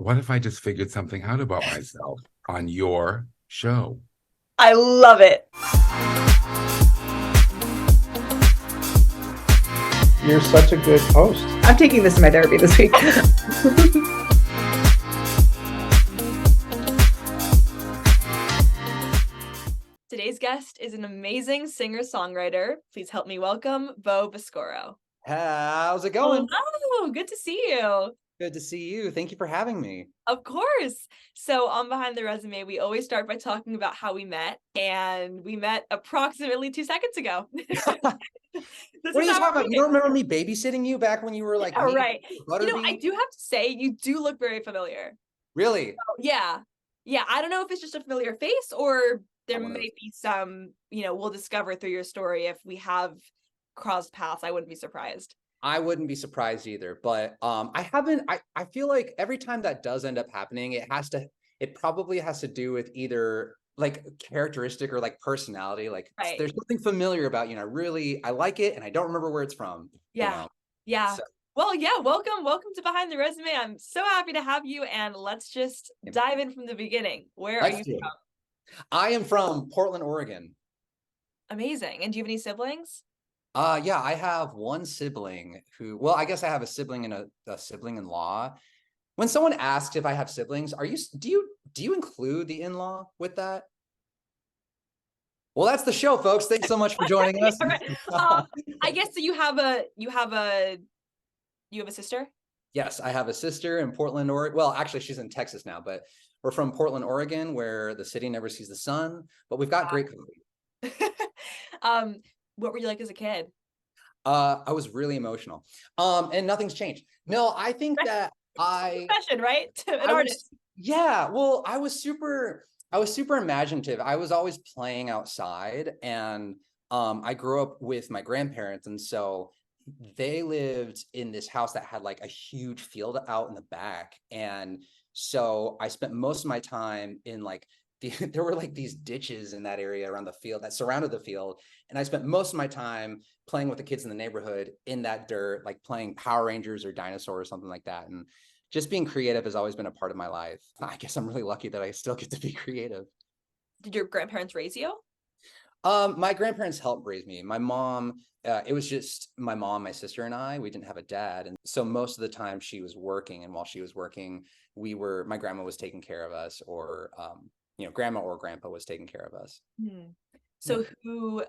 what if I just figured something out about myself on your show? I love it. You're such a good host. I'm taking this in my therapy this week. Today's guest is an amazing singer-songwriter. Please help me welcome Bo Baskoro. How's it going? Oh, good to see you. Good to see you. Thank you for having me. Of course. So on Behind the Resume, we always start by talking about how we met, and we met approximately 2 seconds ago. What are you talking about? You don't remember me babysitting you back when you were like, right. Butterbean? I do have to say, you do look very familiar. Really? Oh, yeah. I don't know if it's just a familiar face or there may be some, we'll discover through your story if we have crossed paths. I wouldn't be surprised. I wouldn't be surprised either, but I feel like every time that does end up happening, it probably has to do with either like characteristic or like personality. Like right. There's something familiar about you, and I like it, and I don't remember where it's from. Yeah. So. Well, yeah, welcome to Behind the Resume. I'm so happy to have you, and let's just dive in from the beginning. Where are you from? I am from Portland, Oregon. Amazing. And do you have any siblings? Yeah, I have one sibling well, I guess I have a sibling and a sibling-in-law. When someone asks if I have siblings, do you include the in-law with that? Well, that's the show, folks. Thanks so much for joining us. I guess so. You have a sister? Yes, I have a sister in Portland, Oregon. Well, actually, she's in Texas now, but we're from Portland, Oregon, where the city never sees the sun, but we've got great company. What were you like as a kid? I was really emotional. And nothing's changed. No, I think that Profession, right? An artist. Yeah, well, I was super imaginative. I was always playing outside, and I grew up with my grandparents, and so they lived in this house that had like a huge field out in the back. And so I spent most of my time in like there were like these ditches in that area around the field that surrounded the field. And I spent most of my time playing with the kids in the neighborhood in that dirt, like playing Power Rangers or Dinosaur or something like that. And just being creative has always been a part of my life. I guess I'm really lucky that I still get to be creative. Did your grandparents raise you? My grandparents helped raise me. My mom, it was just my mom, my sister, and I. We didn't have a dad. And so most of the time she was working. And while she was working, my grandma was taking care of us, or grandma or grandpa was taking care of us. So who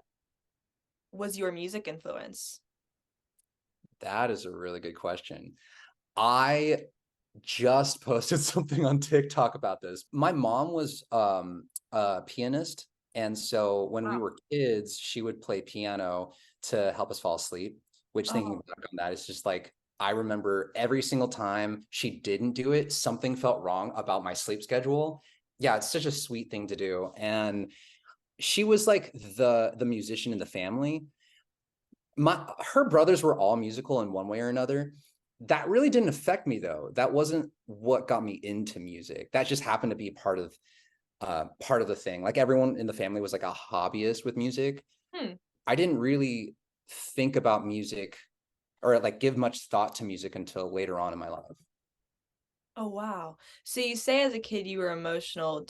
was your music influence? That is a really good question. I just posted something on TikTok about this. My mom was a pianist. And so when we were kids, she would play piano to help us fall asleep, which thinking back on that is just like, I remember every single time she didn't do it, something felt wrong about my sleep schedule. Yeah, it's such a sweet thing to do. And she was like the musician in the family. Her brothers were all musical in one way or another. That really didn't affect me, though. That wasn't what got me into music. That just happened to be part of the thing. Like everyone in the family was like a hobbyist with music. I didn't really think about music or like give much thought to music until later on in my life. Oh, wow. So you say as a kid you were emotional.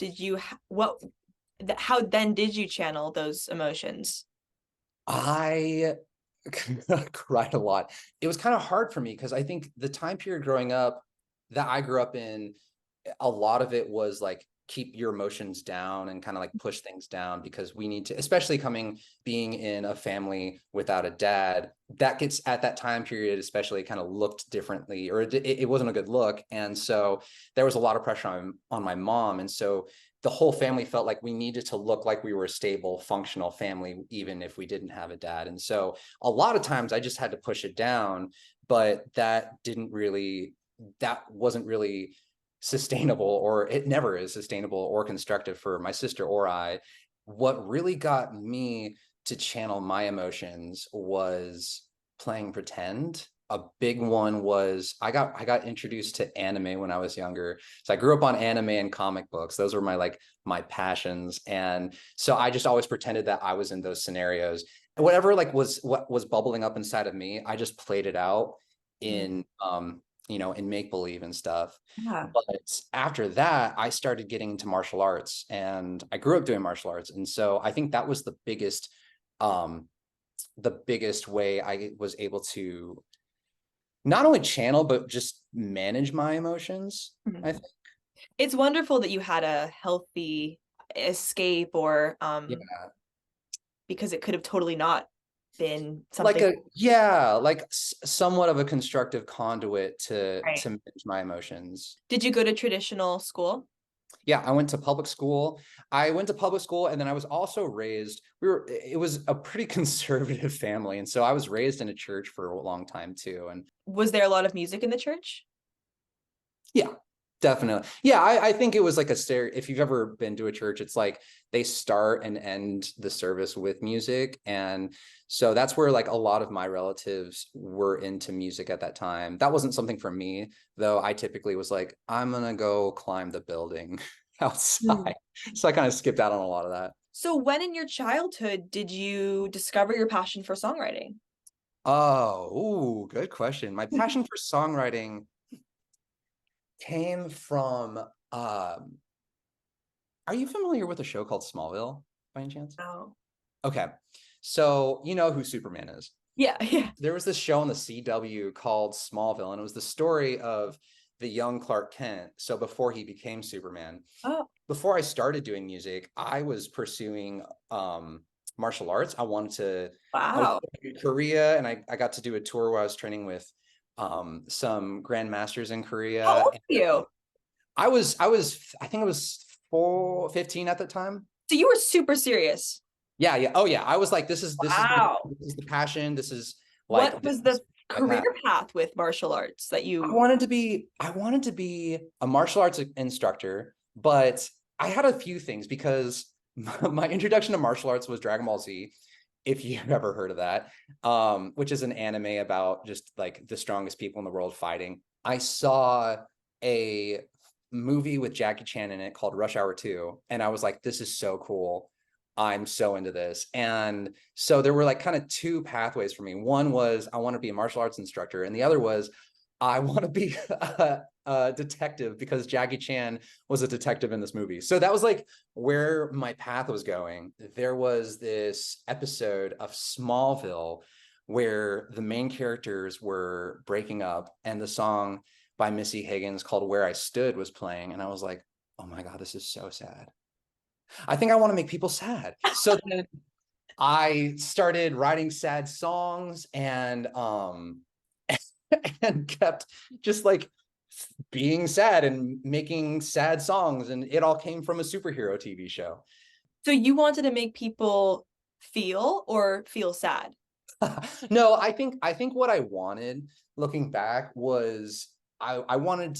How then did you channel those emotions? I cried a lot. It was kind of hard for me because I think the time period growing up that I grew up in, a lot of it was like keep your emotions down and kind of like push things down, because we need to, especially being in a family without a dad, that gets at that time period, especially kind of looked differently, or it wasn't a good look. And so there was a lot of pressure on my mom. And so the whole family felt like we needed to look like we were a stable, functional family, even if we didn't have a dad. And so a lot of times I just had to push it down, but that wasn't really sustainable, or it never is sustainable or constructive for my sister or I. What really got me to channel my emotions was playing pretend. A big one was I got introduced to anime when I was younger. So I grew up on anime and comic books. Those were my passions. And so I just always pretended that I was in those scenarios. And whatever what was bubbling up inside of me, I just played it out in in make believe and stuff. Yeah. But after that, I started getting into martial arts, and I grew up doing martial arts. And so I think that was the biggest way I was able to not only channel, but just manage my emotions. Mhm. I think. It's wonderful that you had a healthy escape, or because it could have totally not been something like somewhat of a constructive conduit to Right. manage my emotions. Did you go to traditional school? Yeah, I went to public school. And then I was also raised, it was a pretty conservative family. And so I was raised in a church for a long time too. And Was there a lot of music in the church? yeah, definitely. Yeah, I think it was like if you've ever been to a church, it's like they start and end the service with music. And so that's where like a lot of my relatives were into music at that time. That wasn't something for me, though. I typically was like, I'm gonna go climb the building outside. So I kind of skipped out on a lot of that. So when in your childhood did you discover your passion for songwriting? Oh, good question. My passion for songwriting came from are you familiar with a show called Smallville by any chance? Oh. Okay. So you know who Superman is. Yeah. There was this show on the CW called Smallville, and it was the story of the young Clark Kent. So before he became Superman. Oh. Before I started doing music, I was pursuing martial arts. I was in Korea, and I got to do a tour where I was training with some grandmasters in Korea. How old are you? I think I was 15 at the time. So you were super serious. Yeah. Oh yeah. I was like, this is the passion. This is like, what was the career path with martial arts that you? I wanted to be a martial arts instructor, but I had a few things, because my introduction to martial arts was Dragon Ball Z, if you've ever heard of that, which is an anime about just like the strongest people in the world fighting. I saw a movie with Jackie Chan in it called Rush Hour 2, and I was like, this is so cool. I'm so into this. And so there were like kind of two pathways for me. One was I want to be a martial arts instructor, and the other was I want to be a detective, because Jackie Chan was a detective in this movie. So that was like where my path was going. There was this episode of Smallville where the main characters were breaking up, and the song by Missy Higgins called Where I Stood was playing. And I was like, oh my God, this is so sad. I think I want to make people sad. So then I started writing sad songs, and and kept just like being sad and making sad songs. And it all came from a superhero TV show. So you wanted to make people feel sad? No, I think what I wanted, looking back, was I wanted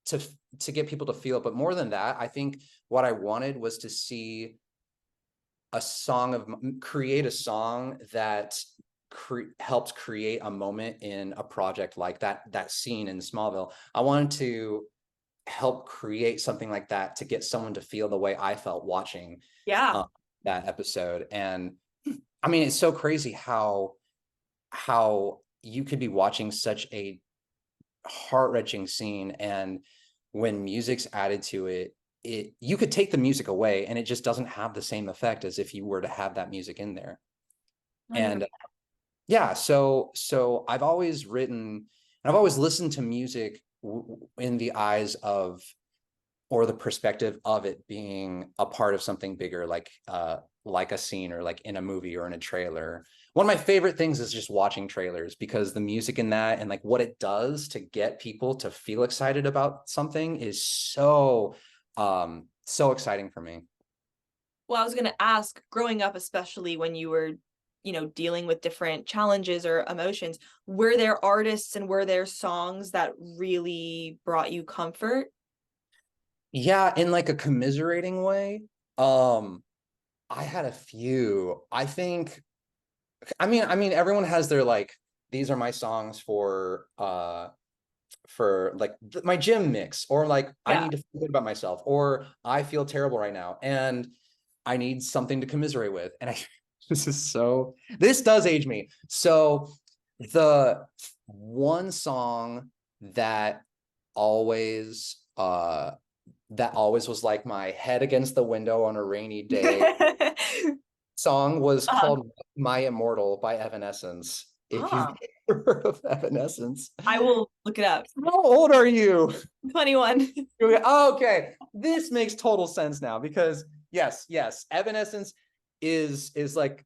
to get people to feel, but more than that, I think what I wanted was to see create a song that helped create a moment in a project like that scene in Smallville. I wanted to help create something like that to get someone to feel the way I felt watching that episode. And I mean, it's so crazy how you could be watching such a heart-wrenching scene, and when music's added to it, you could take the music away and it just doesn't have the same effect as if you were to have that music in there. And yeah, so I've always written, and I've always listened to music in the eyes of, or the perspective of it being a part of something bigger, like a scene, or like in a movie or in a trailer. One of my favorite things is just watching trailers, because the music in that and like what it does to get people to feel excited about something is so exciting for me. Well, I was going to ask, growing up, especially when you were, dealing with different challenges or emotions, were there artists and were there songs that really brought you comfort? Yeah, in like a commiserating way. I had a few. I mean, everyone has their like, these are my songs for like my gym mix, or like I need to feel good about myself, or I feel terrible right now and I need something to commiserate with. And this does age me. So the one song that always was like my head against the window on a rainy day song was called My Immortal by Evanescence. If you've heard of Evanescence. I will look it up. How old are you? 21. Okay, this makes total sense now, because yes, Evanescence is like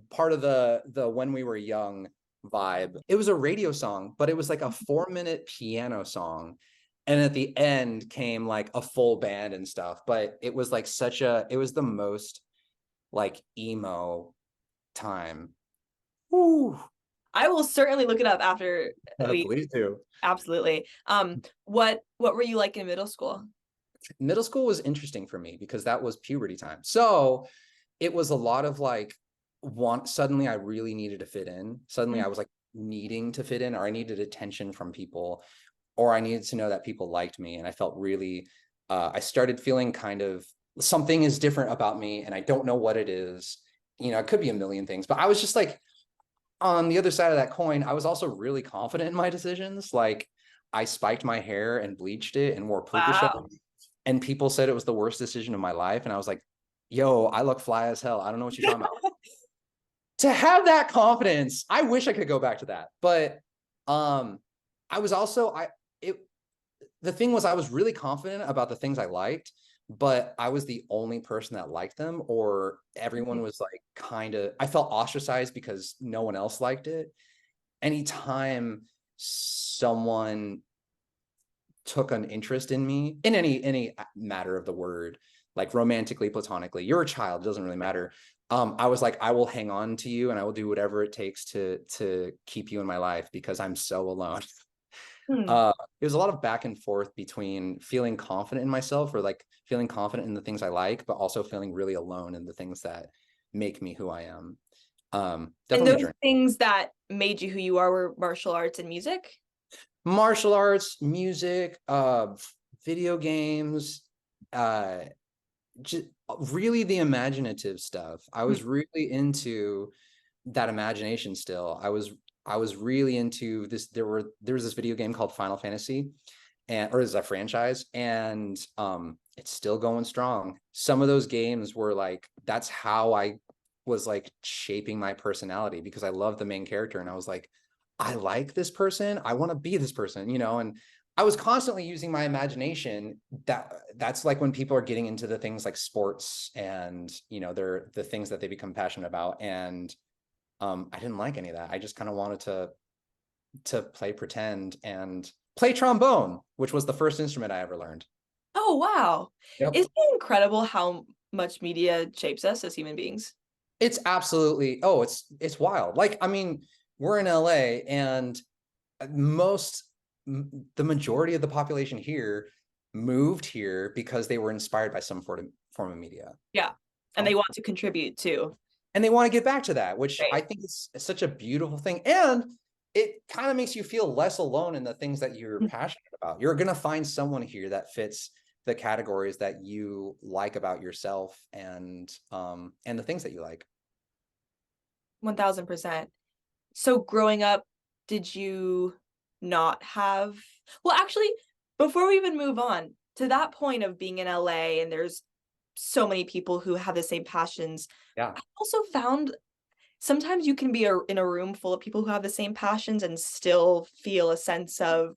part of the When We Were Young vibe. It was a radio song, but it was like a 4-minute piano song, and at the end came like a full band and stuff. But it was like it was the most like emo time. Woo. I will certainly look it up after. Please do. Absolutely. What were you like in middle school? Middle school was interesting for me because that was puberty time. So it was a lot of like, suddenly I really needed to fit in. Suddenly I was like needing to fit in, or I needed attention from people, or I needed to know that people liked me. And I felt really, I started feeling kind of something is different about me, and I don't know what it is. You know, it could be a million things, but I was just like, on the other side of that coin, I was also really confident in my decisions. Like, I spiked my hair and bleached it and wore puka shells, and people said it was the worst decision of my life. And I was like, yo, I look fly as hell. I don't know what you're talking about. To have that confidence, I wish I could go back to that. But I was also, the thing was, I was really confident about the things I liked, but I was the only person that liked them, or everyone was like kind of, I felt ostracized because no one else liked it. Anytime someone took an interest in me in any matter of the word, like romantically, platonically, you're a child, it doesn't really matter. I was like, I will hang on to you and I will do whatever it takes to keep you in my life, because I'm so alone. It was a lot of back and forth between feeling confident in myself, or like feeling confident in the things I like, but also feeling really alone in the things that make me who I am. And those things that made you who you are were martial arts and music? Martial arts, music, video games, just really the imaginative stuff. I was really into that imagination still. I was really into this. There was this video game called Final Fantasy, or is a franchise, and it's still going strong. Some of those games were like, that's how I was like shaping my personality, because I love the main character, and I was like, I like this person, I want to be this person, you know. And I was constantly using my imagination. That's like when people are getting into the things like sports, and you know, they're the things that they become passionate about. And I didn't like any of that. I just kind of wanted to play pretend and play trombone, which was the first instrument I ever learned. Oh, wow. Yep. Isn't it incredible how much media shapes us as human beings? It's absolutely, it's wild. Like, I mean, we're in LA, and the majority of the population here moved here because they were inspired by some form of media. Yeah. And they want to contribute too. And they want to get back to that, which I think is such a beautiful thing. And it kind of makes you feel less alone in the things that you're passionate about. You're going to find someone here that fits the categories that you like about yourself, and the things that you like. 1000%. So growing up, did you not have, well, actually, before we even move on to that point of being in LA and there's so many people who have the same passions. Yeah. I also found sometimes you can be in a room full of people who have the same passions and still feel a sense of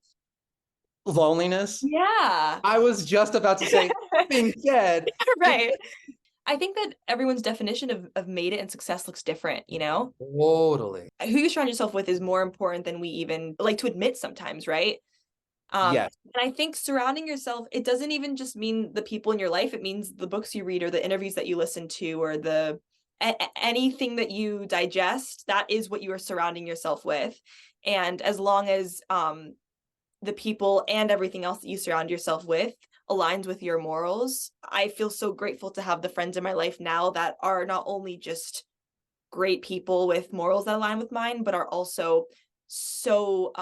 loneliness. Yeah. I was just about to say, being dead. Right. I think that everyone's definition of made it and success looks different, you know? Totally. Who you surround yourself with is more important than we even like to admit sometimes, right? Yes. And I think surrounding yourself, it doesn't even just mean the people in your life. It means the books you read, or the interviews that you listen to, or the anything that you digest. That is what you are surrounding yourself with. And as long as the people and everything else that you surround yourself with aligns with your morals, I feel so grateful to have the friends in my life now that are not only just great people with morals that align with mine, but are also so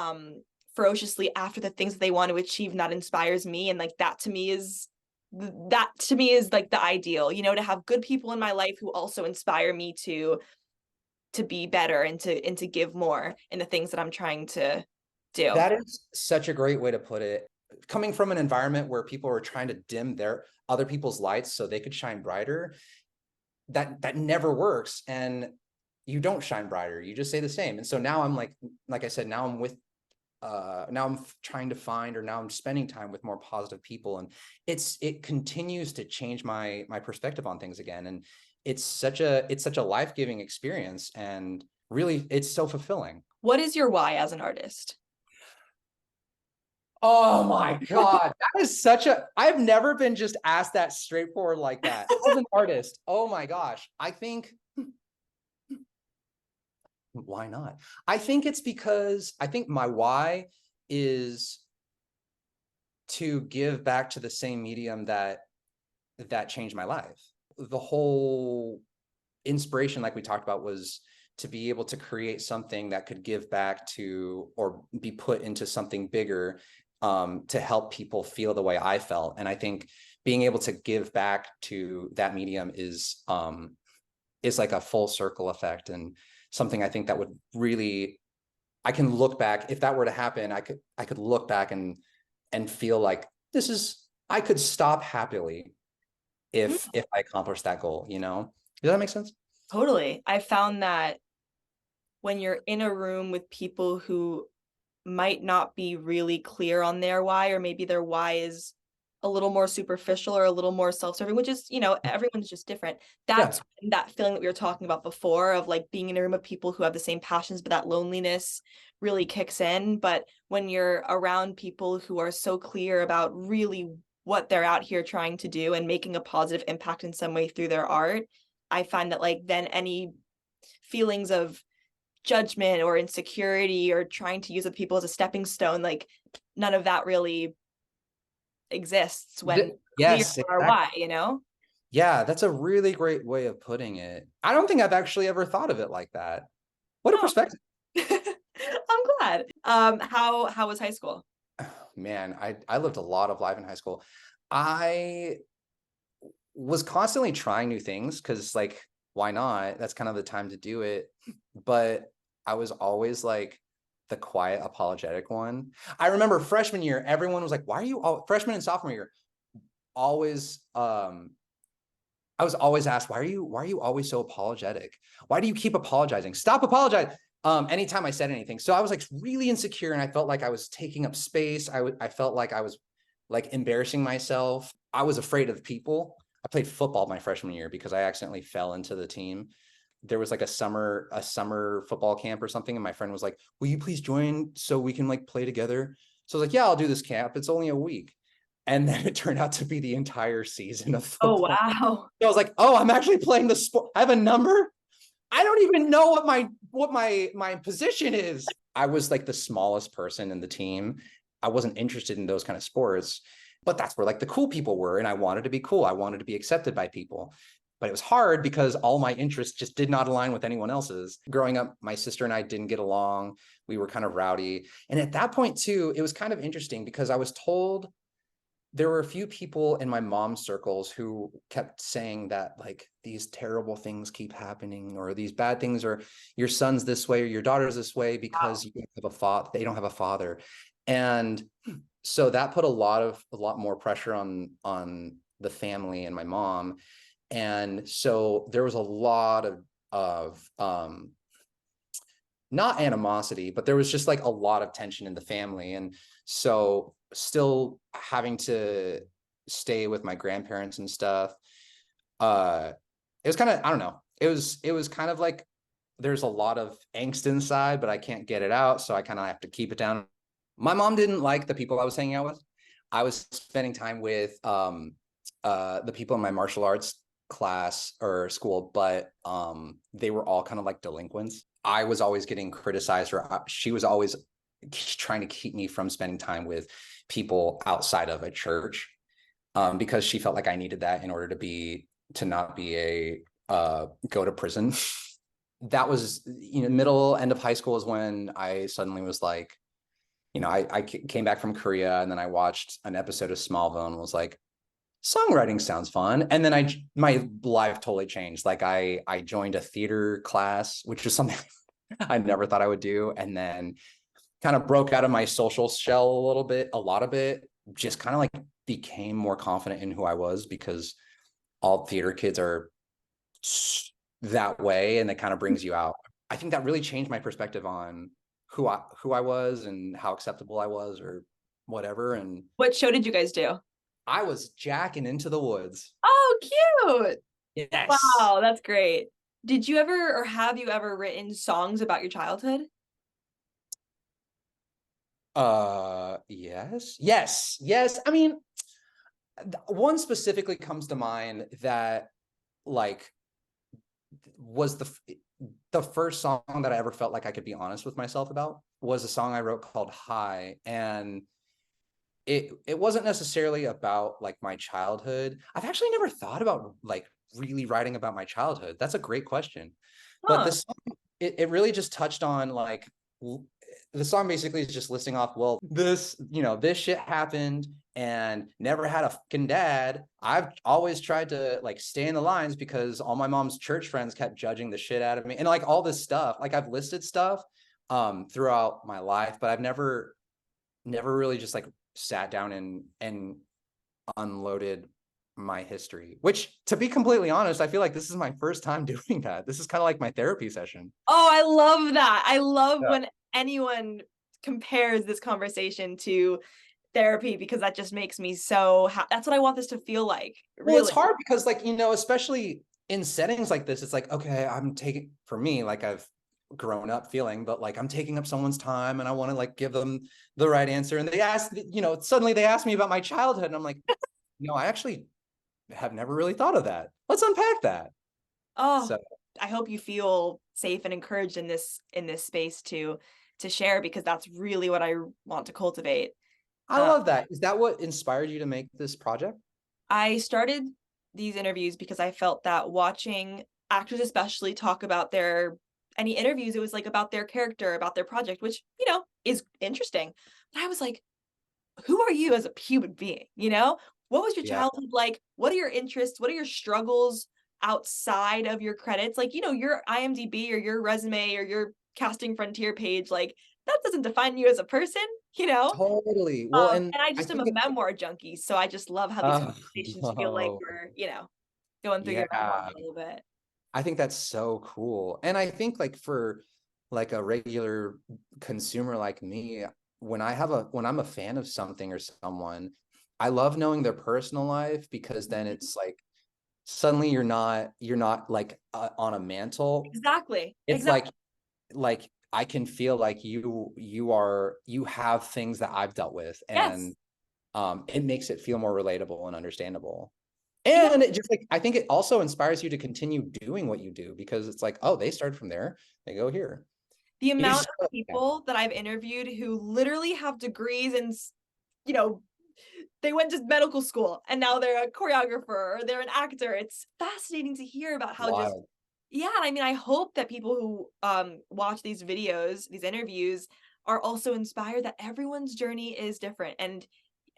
ferociously after the things that they want to achieve, and that inspires me. And like that to me is like the ideal, you know, to have good people in my life who also inspire me to be better and to give more in the things that I'm trying to do. That is such a great way to put it. Coming from an environment where people are trying to dim their other people's lights so they could shine brighter, that never works. And you don't shine brighter. You just stay the same. And so now I'm like I said, now I'm with now I'm trying to find, or now I'm spending time with more positive people, and it continues to change my perspective on things again. And it's such a life-giving experience, and really it's so fulfilling. What is your why as an artist? Oh my God, that is I've never been just asked that straightforward like that. As an artist, oh my gosh, I think, why not? I think it's because I think my why is to give back to the same medium that changed my life. The whole inspiration, like we talked about, was to be able to create something that could give back to, or be put into something bigger, to help people feel the way I felt. And I think being able to give back to that medium is like a full circle effect, and something I think that would really, I can look back, if that were to happen, I could look back and feel like I could stop happily if I accomplished that goal, you know? Does that make sense? Totally. I found that when you're in a room with people who might not be really clear on their why, or maybe their why is a little more superficial or a little more self-serving, which is, everyone's just different. That's that feeling that we were talking about before, of like being in a room of people who have the same passions, but that loneliness really kicks in. But when you're around people who are so clear about really what they're out here trying to do and making a positive impact in some way through their art, I find that like then any feelings of judgment or insecurity or trying to use other people as a stepping stone, like none of that really exists when yes, clear our why, Yeah, that's a really great way of putting it. I don't think I've actually ever thought of it like that. What a perspective. I'm glad. How was high school? Man, I lived a lot of life in high school. I was constantly trying new things because, like, why not? That's kind of the time to do it. But I was always like the quiet, apologetic one. I remember freshman year, everyone was like, why are you all, freshman and sophomore year, always, I was always asked, why are you always so apologetic? Why do you keep apologizing? Stop apologizing. Anytime I said anything. So I was like really insecure, and I felt like I was taking up space. I felt like I was like embarrassing myself. I was afraid of people. I played football my freshman year because I accidentally fell into the team. There was like a summer football camp or something, and my friend was like, will you please join so we can like play together? So I was like, yeah, I'll do this camp. It's only a week. And then it turned out to be the entire season of football. Oh, wow. So I was like, oh, I'm actually playing the sport. I have a number. I don't even know what my position is. I was like the smallest person in the team. I wasn't interested in those kind of sports, but that's where like the cool people were. And I wanted to be cool. I wanted to be accepted by people. But it was hard because all my interests just did not align with anyone else's. Growing up, my sister and I didn't get along. We were kind of rowdy. And at that point too, it was kind of interesting because I was told there were a few people in my mom's circles who kept saying that like these terrible things keep happening, or these bad things, or your son's this way or your daughter's this way because you don't have a father, they don't have a father. And so that put a lot more pressure on the family and my mom. And so there was a lot of not animosity, but there was just like a lot of tension in the family. And so still having to stay with my grandparents and stuff, it was kind of, I don't know, it was kind of like there's a lot of angst inside, but I can't get it out, so I kind of have to keep it down. My mom didn't like the people I was hanging out with. I was spending time with the people in my martial arts class or school, but they were all kind of like delinquents. I was always getting criticized, or she was always trying to keep me from spending time with people outside of a church, because she felt like I needed that in order to not be a go to prison. That was, middle end of high school is when I suddenly was like, I came back from Korea, and then I watched an episode of Smallville and was like, songwriting sounds fun. And then my life totally changed. Like I joined a theater class, which was something I never thought I would do. And then kind of broke out of my social shell a lot of it, just kind of like became more confident in who I was, because all theater kids are that way, and it kind of brings you out. I think that really changed my perspective on who I was and how acceptable I was or whatever. And What show did you guys do? I was jacking Into the Woods. Oh, cute. Yes. Wow, that's great. Did you ever, or have you ever written songs about your childhood? Yes. I mean, one specifically comes to mind that like was the first song that I ever felt like I could be honest with myself about, was a song I wrote called High. And it wasn't necessarily about like my childhood. I've actually never thought about like really writing about my childhood. That's a great question. But this song, it really just touched on like, the song basically is just listing off, well, this shit happened and never had a fucking dad. I've always tried to like stay in the lines because all my mom's church friends kept judging the shit out of me, and like all this stuff. Like I've listed stuff throughout my life, but I've never really just like sat down and unloaded my history, which, to be completely honest, I feel like this is my first time doing that. This is kind of like my therapy session. Oh, I love that. I love when anyone compares this conversation to therapy, because that just makes me so that's what I want this to feel like. Really. Well, it's hard because like, especially in settings like this, it's like, okay, for me, like I've grown up feeling, but like I'm taking up someone's time and I want to like give them the right answer. And suddenly they ask me about my childhood and I'm like, I actually have never really thought of that. Let's unpack that. Oh, so I hope you feel safe and encouraged in this space to share, because that's really what I want to cultivate. I love that. Is that what inspired you to make this project? I started these interviews because I felt that watching actors especially talk about any interviews, it was like about their character, about their project, which, is interesting. But I was like, who are you as a human being? What was your childhood like? What are your interests? What are your struggles outside of your credits? Like, your IMDb or your resume or your Casting Frontier page, like that doesn't define you as a person, Totally. Well, and I just am a memoir junkie, so I just love how these conversations feel like we're, going through your memoir a little bit. I think that's so cool. And I think like for like a regular consumer like me, when I'm a fan of something or someone, I love knowing their personal life, because then it's like suddenly you're not like on a mantle. Exactly. It's like I can feel like you have things that I've dealt with, and it makes it feel more relatable and understandable. And it just like, I think it also inspires you to continue doing what you do, because it's like, oh, they started from there, they go here. The amount of people that I've interviewed who literally have degrees and, they went to medical school and now they're a choreographer or they're an actor. It's fascinating to hear about how I mean, I hope that people who watch these videos, these interviews, are also inspired that everyone's journey is different, and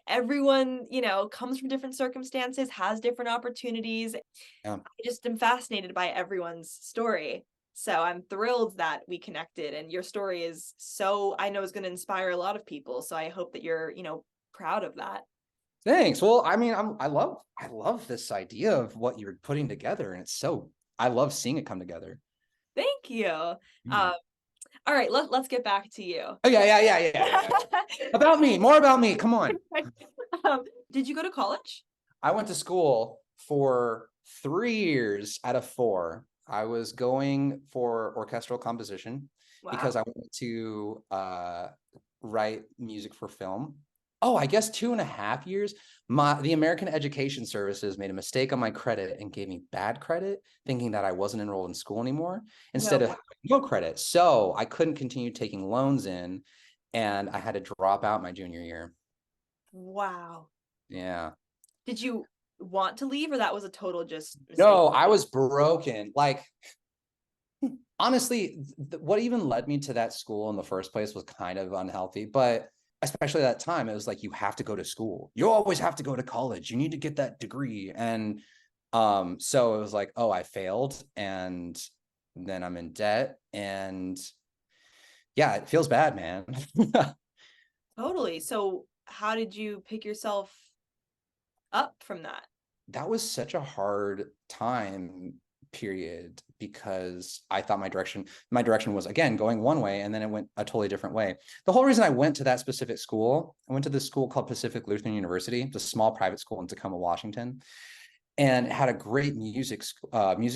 everyone, comes from different circumstances, has different opportunities. I just am fascinated by everyone's story. So I'm thrilled that we connected, and your story is I know is going to inspire a lot of people. So I hope that you're, proud of that. Thanks. Well, I mean, I love this idea of what you're putting together, and I love seeing it come together. Thank you. All right, let's get back to you. Oh, yeah. About me, more about me. Come on. Did you go to college? I went to school for 3 years out of 4. I was going for orchestral composition because I wanted to write music for film. Oh, I guess 2.5 years. The American Education Services made a mistake on my credit and gave me bad credit, thinking that I wasn't enrolled in school anymore instead of having no credit. So I couldn't continue taking loans in, and I had to drop out my junior year. Wow. Yeah. Did you want to leave, or that was a total just mistake? No, I was broken. Like, honestly, what even led me to that school in the first place was kind of unhealthy, but especially at that time, it was like, you have to go to school. You always have to go to college. You need to get that degree. And so it was like, oh, I failed, and then I'm in debt, and Yeah, it feels bad, man. Totally. So how did you pick yourself up from that? That was such a hard time period because I thought my direction was, again, going one way, and then it went a totally different way. The whole reason I went to that specific school, I went to this school called Pacific Lutheran University. It's a small private school in Tacoma, Washington, and it had a great music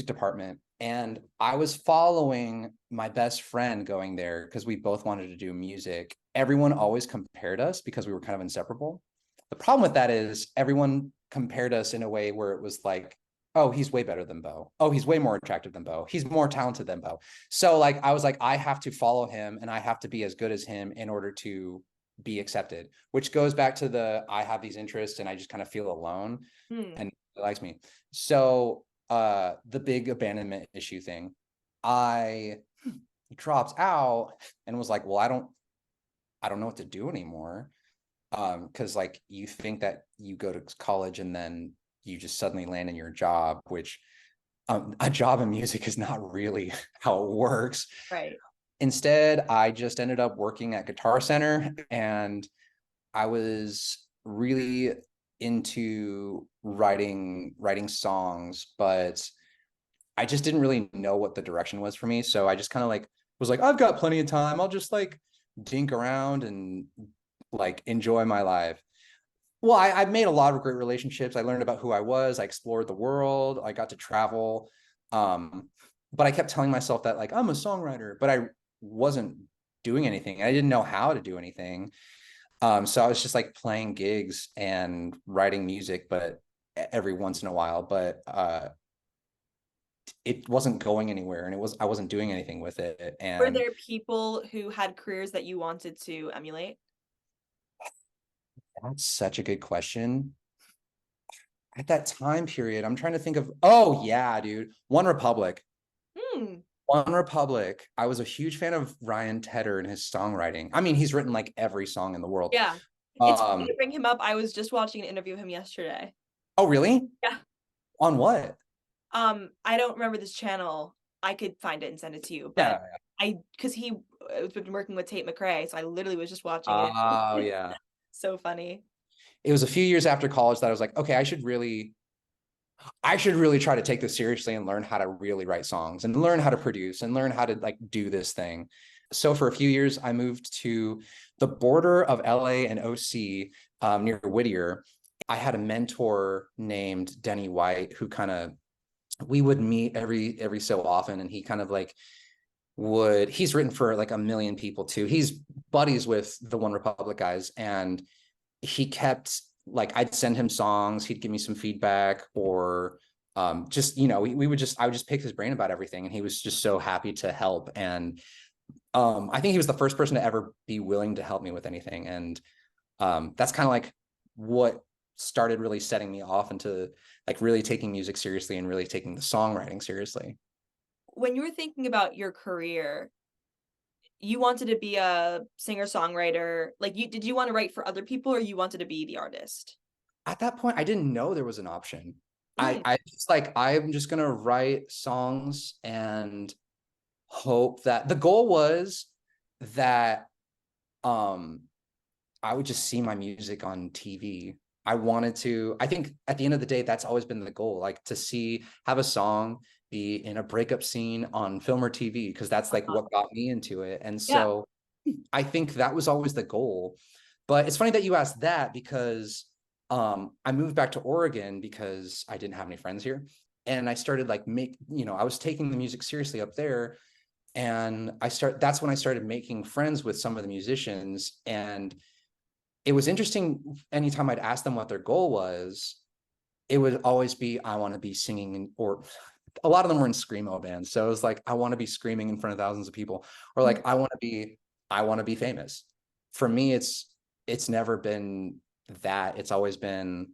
department. And I was following my best friend going there because we both wanted to do music. Everyone always compared us because we were kind of inseparable. The problem with that is everyone compared us in a way where it was like, oh, he's way better than Bo. Oh, he's way more attractive than Bo. He's more talented than Bo. So like, I was like, I have to follow him and I have to be as good as him in order to be accepted, which goes back to I have these interests and I just kind of feel alone and he likes me. So the big abandonment issue thing, I dropped out and was like, well, I don't know what to do anymore. Because like you think that you go to college and then you just suddenly land in your job, which a job in music is not really how it works. Right. Instead, I just ended up working at Guitar Center, and I was really into writing songs, but I just didn't really know what the direction was for me. So I just kind of like was like, I've got plenty of time. I'll just like dink around and like enjoy my life. Well, I've made a lot of great relationships. I learned about who I was. I explored the world. I got to travel. But I kept telling myself that like I'm a songwriter, but I wasn't doing anything. I didn't know how to do anything. So I was just like playing gigs and writing music, but every once in a while. But it wasn't going anywhere, and I wasn't doing anything with it. And were there people who had careers that you wanted to emulate? that's such a good question. At that time period, I'm trying to think of, oh yeah, dude, One Republic. One Republic. I was a huge fan of Ryan Tedder and his songwriting. I mean, he's written like every song in the world. Yeah. It's funny to bring him up. I was just watching an interview of him yesterday. Oh, really? Yeah. On what? I don't remember this channel. I could find it and send it to you, but yeah. Because he was been working with Tate McRae, so I literally was just watching it. Oh, yeah. So funny. It was a few years after college that I was like, okay, I should really try to take this seriously and learn how to really write songs and learn how to produce and learn how to like do this thing. So for a few years, I moved to the border of LA and OC near Whittier. I had a mentor named Denny White who we would meet every so often, and he kind of like he's written for like a million people too. He's buddies with the One Republic guys, and he kept like, I'd send him songs, he'd give me some feedback, or just, you know, I would just pick his brain about everything, and he was just so happy to help. And I think he was the first person to ever be willing to help me with anything. And that's kind of like what started really setting me off into like really taking music seriously and really taking the songwriting seriously. When you were thinking about your career, you wanted to be a singer-songwriter. Like, did you want to write for other people, or you wanted to be the artist? At that point, I didn't know there was an option. I just like, I'm just gonna write songs and hope that the goal was that I would just see my music on TV. I think at the end of the day, that's always been the goal, like to have a song be in a breakup scene on film or TV, because that's like what got me into it. And so I think that was always the goal. But it's funny that you asked that, because I moved back to Oregon because I didn't have any friends here. And I started like I was taking the music seriously up there. And that's when I started making friends with some of the musicians. And it was interesting, anytime I'd ask them what their goal was, it would always be, I want to be singing, or a lot of them were in screamo bands. So it was like, I want to be screaming in front of thousands of people, or like, I want to be famous. For me, it's never been that. It's always been,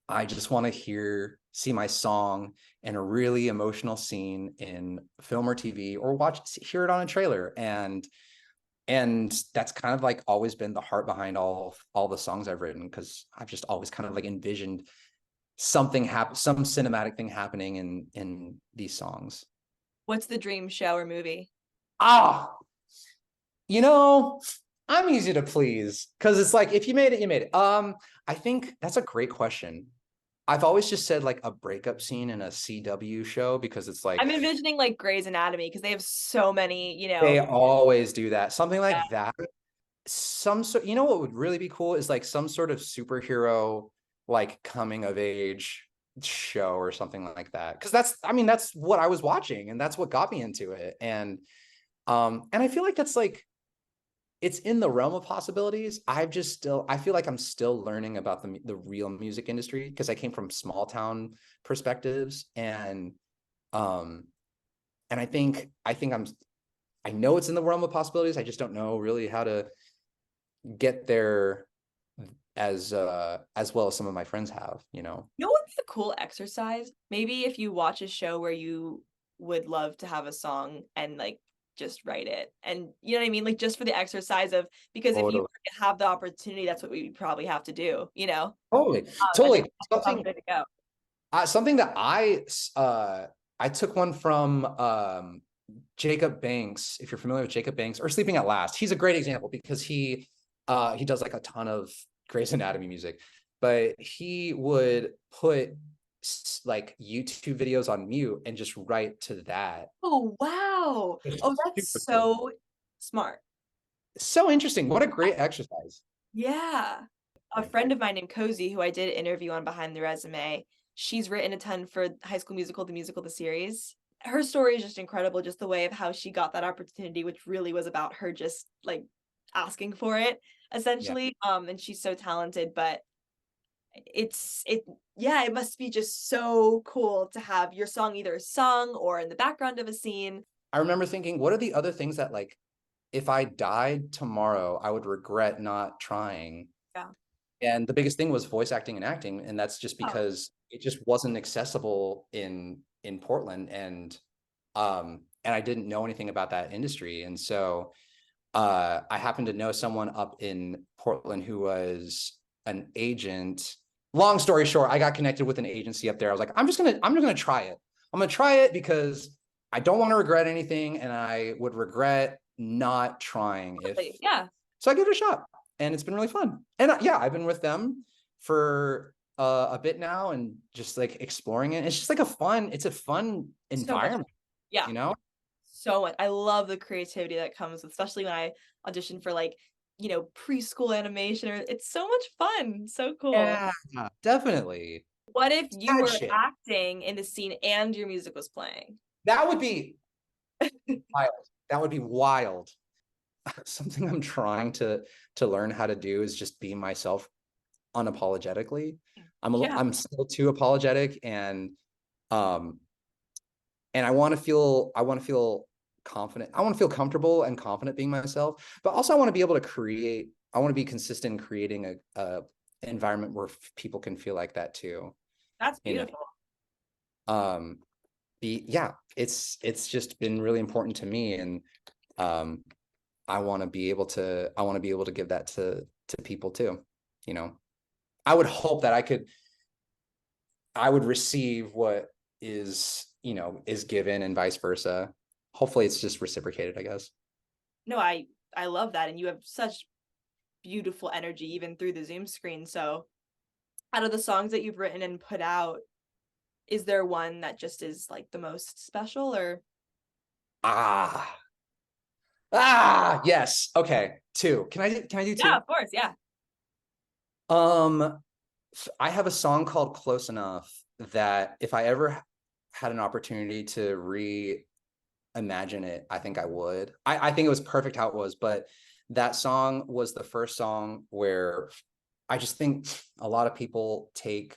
I just want to see my song in a really emotional scene in film or TV, or hear it on a trailer. And that's kind of like always been the heart behind all the songs I've written, because I've just always kind of like envisioned some cinematic thing happening in these songs. What's the dream show or movie? You know, I'm easy to please because it's like if you made it, you made it. I think that's a great question. I've always just said like a breakup scene in a CW show because it's like I'm envisioning like Grey's Anatomy because they have so many, they always do that. Something like yeah. that. Some sort, you know what would really be cool is like some sort of superhero like coming of age show or something like that. Because that's what I was watching and that's what got me into it. And I feel like that's like it's in the realm of possibilities. I feel like I'm still learning about the real music industry because I came from small town perspectives um I know it's in the realm of possibilities. I just don't know really how to get there as well as some of my friends have, you know. You know what's a cool exercise? Maybe if you watch a show where you would love to have a song and like just write it. And you know what I mean? Like just for the exercise of because if you Totally. were to have the opportunity, that's what we would probably have to do, you know? Totally. And then Totally. I'm good to go. Something that I took one from Jacob Banks, if you're familiar with Jacob Banks, or Sleeping at Last. He's a great example because he does like a ton of Grey's Anatomy music, but he would put like YouTube videos on mute and just write to that. Oh, wow. It's Oh, that's super cool. so smart. So interesting. What a great exercise. Yeah. A friend of mine named Cozy, who I did interview on Behind the Resume, she's written a ton for High School Musical, the musical, the series. Her story is just incredible, just the way of how she got that opportunity, which really was about her just like asking for it, essentially. And she's so talented, but it must be just so cool to have your song either sung or in the background of a scene. I remember thinking, what are the other things that like if I died tomorrow, I would regret not trying. Yeah. And the biggest thing was voice acting and acting, and that's just because it just wasn't accessible in Portland, and I didn't know anything about that industry, and so I happened to know someone up in Portland who was an agent. Long story short, I got connected with an agency up there. I was like, I'm just gonna try it. I'm gonna try it because I don't want to regret anything, and I would regret not trying if Yeah. so I give it a shot, and it's been really fun. And yeah, I've been with them for a bit now, and just like exploring it. It's just like it's a fun environment. Yeah. You know? So much. I love the creativity that comes, especially when I audition for like, preschool animation. It's so much fun. So cool. Yeah, definitely. What if you were shit. acting in the scene and your music was playing? That would be wild. That would be wild. Something I'm trying to learn how to do is just be myself unapologetically. I'm still too apologetic, and I want to feel confident. I want to feel comfortable and confident being myself, but also I want to be able to I want to be consistent in creating a environment where people can feel like that too. That's beautiful. It's just been really important to me, and I want to be able to give that to people too. You know, I would hope that I would receive what is given and vice versa. Hopefully it's just reciprocated, I guess. No, I love that. And you have such beautiful energy even through the Zoom screen. So out of the songs that you've written and put out, is there one that just is like the most special or? Yes. Okay. Two. Can I do two? Yeah, of course. Yeah. I have a song called Close Enough that if I ever had an opportunity to reimagine it, I think I would. I think it was perfect how it was, but that song was the first song where I just think a lot of people they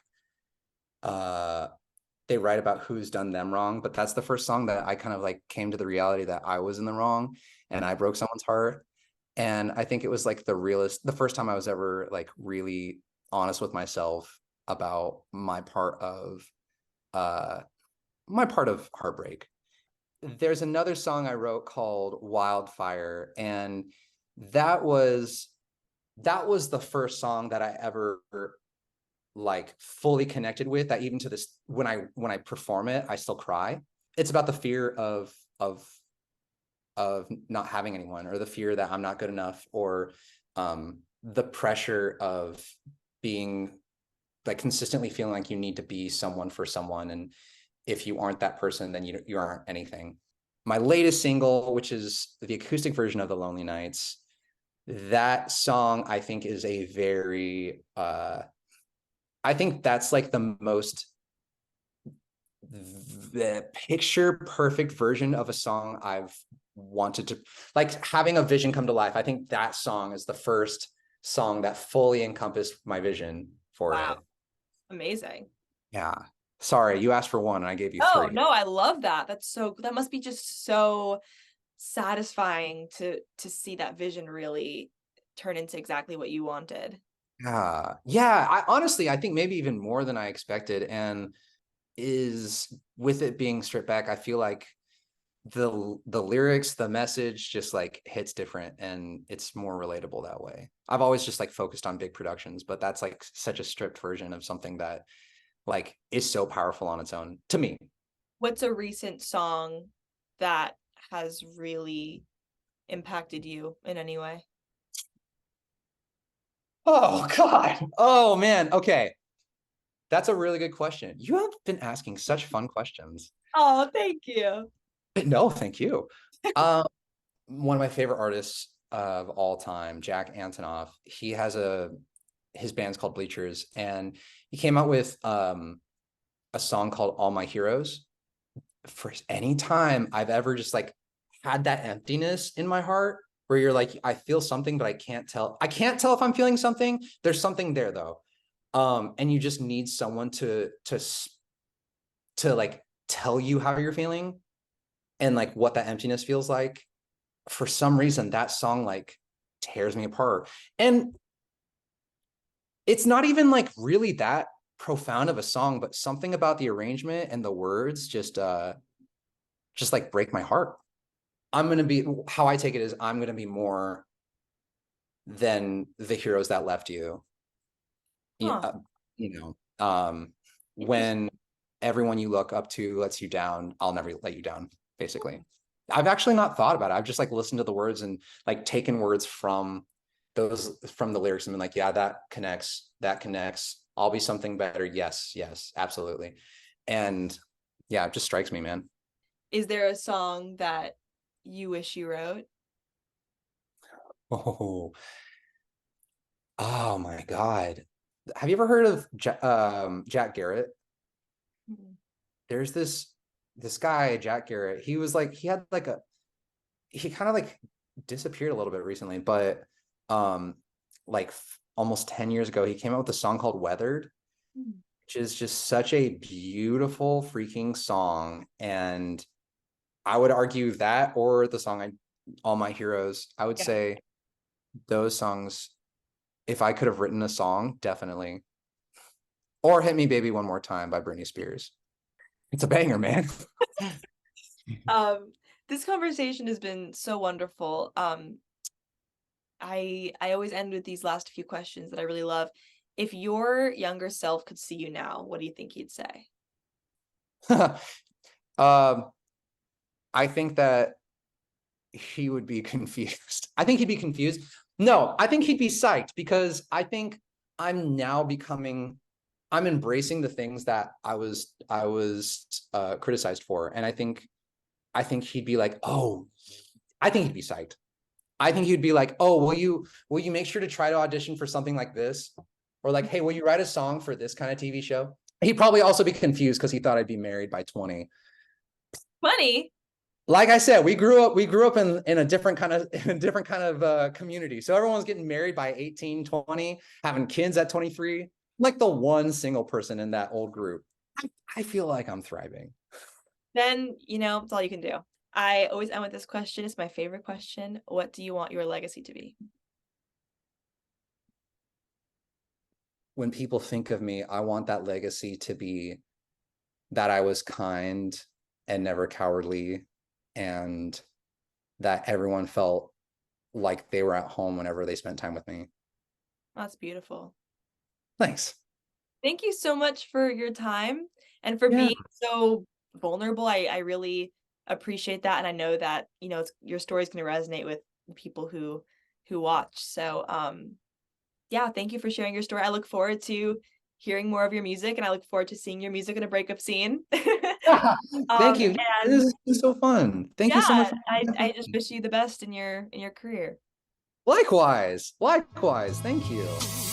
write about who's done them wrong, but that's the first song that I kind of like came to the reality that I was in the wrong and I broke someone's heart. And I think it was like the first time I was ever like really honest with myself about my part of heartbreak. There's another song I wrote called Wildfire, and that was the first song that I ever like fully connected with, that even to this when I perform it I still cry. It's about the fear of of not having anyone, or the fear that I'm not good enough, or the pressure of being like consistently feeling like you need to be someone for someone, and if you aren't that person, then you aren't anything. My latest single, which is the acoustic version of The Lonely Nights, that song I think is a very I think that's like the most the picture perfect version of a song I've wanted to, like, having a vision come to life. I think that song is the first song that fully encompassed my vision for Wow. it. Amazing. Yeah. Sorry, you asked for one and I gave you Oh, three. no, I love that. That must be just so satisfying to see that vision really turn into exactly what you wanted. Yeah. I honestly, I think maybe even more than I expected. And is with it being stripped back, I feel like the lyrics, the message just like hits different, and it's more relatable that way. I've always just like focused on big productions, but that's like such a stripped version of something that like is so powerful on its own to me. What's a recent song that has really impacted you in any way? Oh God. Oh man. Okay. That's a really good question. You have been asking such fun questions. Oh, thank you. No, thank you. Um, one of my favorite artists of all time, Jack Antonoff, he has his band's called Bleachers, and he came out with a song called All My Heroes. For any time I've ever just like had that emptiness in my heart where you're like, I feel something, but I can't tell if I'm feeling something. There's something there though. And you just need someone to like tell you how you're feeling and like what that emptiness feels like. For some reason, that song like tears me apart. And it's not even like really that profound of a song, but something about the arrangement and the words just like break my heart. How I take it is I'm gonna be more than the heroes that left you. Huh. You know, when everyone you look up to lets you down, I'll never let you down, basically. I've actually not thought about it. I've just like listened to the words and like taken words from the lyrics and been like, yeah, that connects. I'll be something better. Yes, absolutely. And yeah, it just strikes me, man. Is there a song that you wish you wrote? Oh, oh my God. Have you ever heard of Jack Garrett? Mhm. There's this guy, Jack Garrett. He was like, he kind of like disappeared a little bit recently, but like almost 10 years ago, he came out with a song called Weathered, Mhm. which is just such a beautiful freaking song. And I would argue that or the song All My Heroes, I would Yeah. say those songs, if I could have written a song, definitely. Or Hit Me Baby One More Time by Britney Spears. It's a banger, man. Um, this conversation has been so wonderful. I always end with these last few questions that I really love. If your younger self could see you now, what do you think he'd say? um, I think that he would be confused. I think he'd be confused. No, I think he'd be psyched because I think I'm now I'm embracing the things that I was criticized for. And I think he'd be like, oh, I think he'd be psyched. I think he'd be like, oh, will you make sure to try to audition for something like this? Or like, hey, will you write a song for this kind of TV show? He'd probably also be confused because he thought I'd be married by 20. Funny. Like I said, we grew up in a different kind of community. So everyone's getting married by 18, 20, having kids at 23. Like the one single person in that old group. I feel like I'm thriving. Then, it's all you can do. I always end with this question. It's my favorite question. What do you want your legacy to be? When people think of me, I want that legacy to be that I was kind and never cowardly, and that everyone felt like they were at home whenever they spent time with me. That's beautiful. Thanks. Thank you so much for your time and for Yeah. being so vulnerable. I really appreciate that, and I know that, you know, your story is going to resonate with people who watch. So yeah, thank you for sharing your story. I look forward to hearing more of your music, and I look forward to seeing your music in a breakup scene. Thank you. And This has been so fun. Thank you so much. I just wish you the best in your career. Likewise. Thank you.